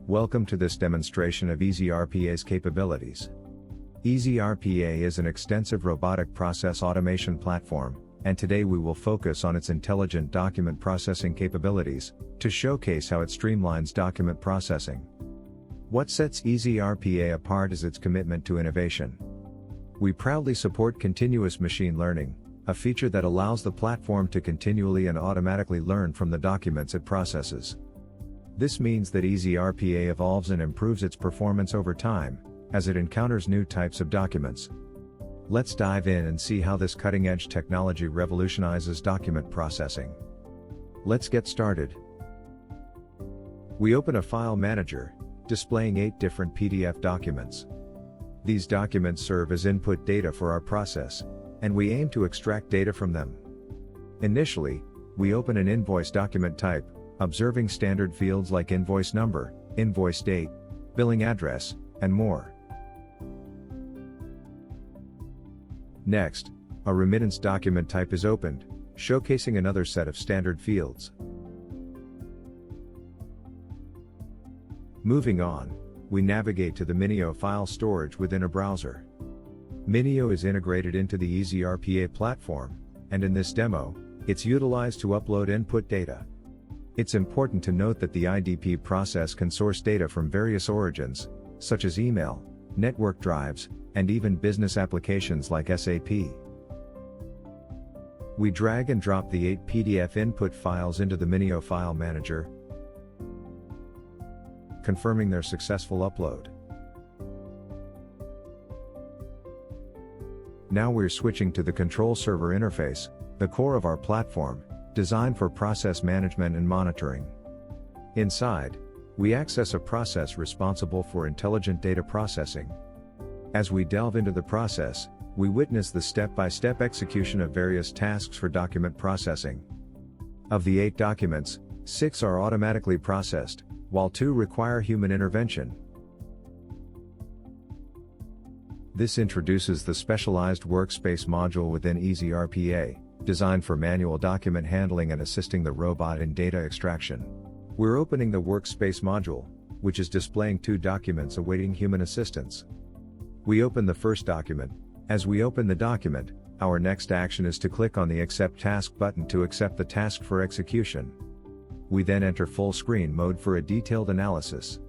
Welcome to this demonstration of EasyRPA's capabilities. EasyRPA is an extensive robotic process automation platform, and today we will focus on its intelligent document processing capabilities, to showcase how it streamlines document processing. What sets EasyRPA apart is its commitment to innovation. We proudly support continuous machine learning, a feature that allows the platform to continually and automatically learn from the documents it processes. This means that EasyRPA evolves and improves its performance over time, as it encounters new types of documents. Let's dive in and see how this cutting-edge technology revolutionizes document processing. Let's get started. We open a file manager, displaying 8 different PDF documents. These documents serve as input data for our process, and we aim to extract data from them. Initially, we open an invoice document type, observing standard fields like invoice number, invoice date, billing address, and more. Next, a remittance document type is opened, showcasing another set of standard fields. Moving on, we navigate to the Minio file storage within a browser. Minio is integrated into the EasyRPA platform, and in this demo, it's utilized to upload input data. It's important to note that the IDP process can source data from various origins, such as email, network drives, and even business applications like SAP. We drag and drop the 8 PDF input files into the Minio file manager, confirming their successful upload. Now we're switching to the control server interface, the core of our platform, designed for process management and monitoring. Inside, we access a process responsible for intelligent data processing. As we delve into the process, we witness the step-by-step execution of various tasks for document processing. Of the 8 documents, 6 are automatically processed, while 2 require human intervention. This introduces the specialized workspace module within EasyRPA, designed for manual document handling and assisting the robot in data extraction. We're opening the Workspace module, which is displaying 2 documents awaiting human assistance. We open the first document. As we open the document, our next action is to click on the Accept Task button to accept the task for execution. We then enter full screen mode for a detailed analysis.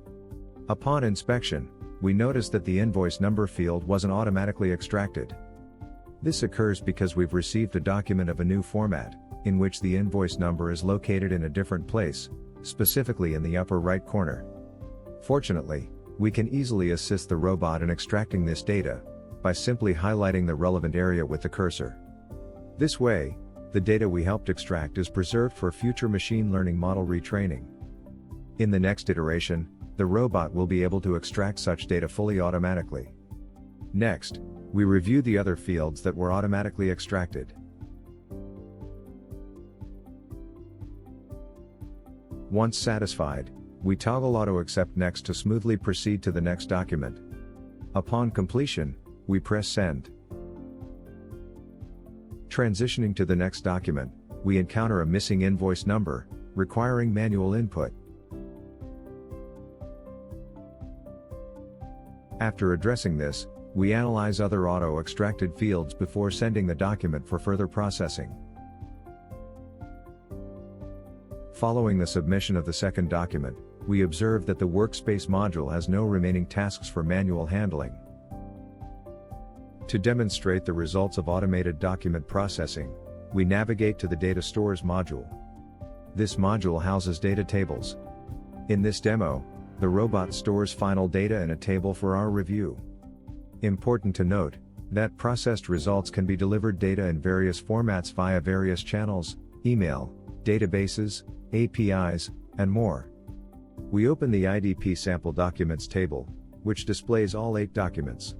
Upon inspection, we notice that the invoice number field wasn't automatically extracted. This occurs because we've received a document of a new format, in which the invoice number is located in a different place, specifically in the upper right corner. Fortunately, we can easily assist the robot in extracting this data, by simply highlighting the relevant area with the cursor. This way, the data we helped extract is preserved for future machine learning model retraining. In the next iteration, the robot will be able to extract such data fully automatically. Next, we review the other fields that were automatically extracted. Once satisfied, we toggle Auto Accept Next to smoothly proceed to the next document. Upon completion, we press Send. Transitioning to the next document, we encounter a missing invoice number, requiring manual input. After addressing this, we analyze other auto-extracted fields before sending the document for further processing. Following the submission of the second document, we observe that the Workspace module has no remaining tasks for manual handling. To demonstrate the results of automated document processing, we navigate to the Data Stores module. This module houses data tables. In this demo, the robot stores final data in a table for our review. Important to note, that processed results can be delivered data in various formats via various channels, email, databases, APIs, and more. We open the IDP sample documents table, which displays all 8 documents.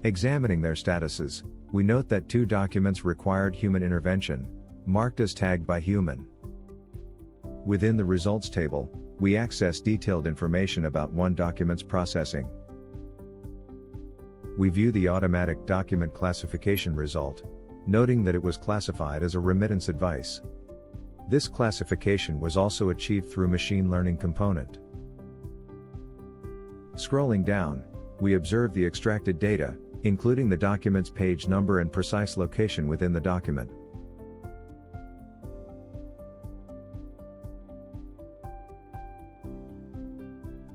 Examining their statuses, we note that 2 documents required human intervention, marked as tagged by human. Within the results table, we access detailed information about 1 document's processing. We view the automatic document classification result, noting that it was classified as a remittance advice. This classification was also achieved through machine learning component. Scrolling down, we observe the extracted data, including the document's page number and precise location within the document.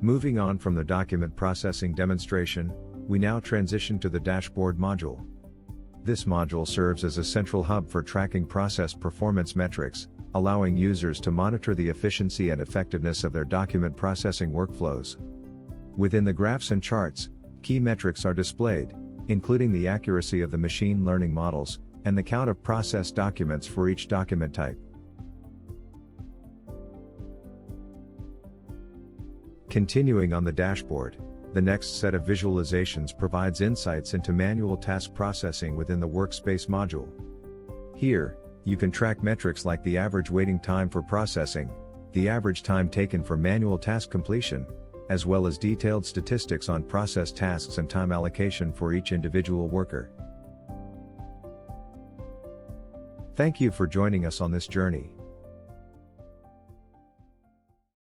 Moving on from the document processing demonstration, we now transition to the dashboard module. This module serves as a central hub for tracking process performance metrics, allowing users to monitor the efficiency and effectiveness of their document processing workflows. Within the graphs and charts, key metrics are displayed, including the accuracy of the machine learning models, and the count of processed documents for each document type. Continuing on the dashboard, the next set of visualizations provides insights into manual task processing within the Workspace module. Here, you can track metrics like the average waiting time for processing, the average time taken for manual task completion, as well as detailed statistics on process tasks and time allocation for each individual worker. Thank you for joining us on this journey.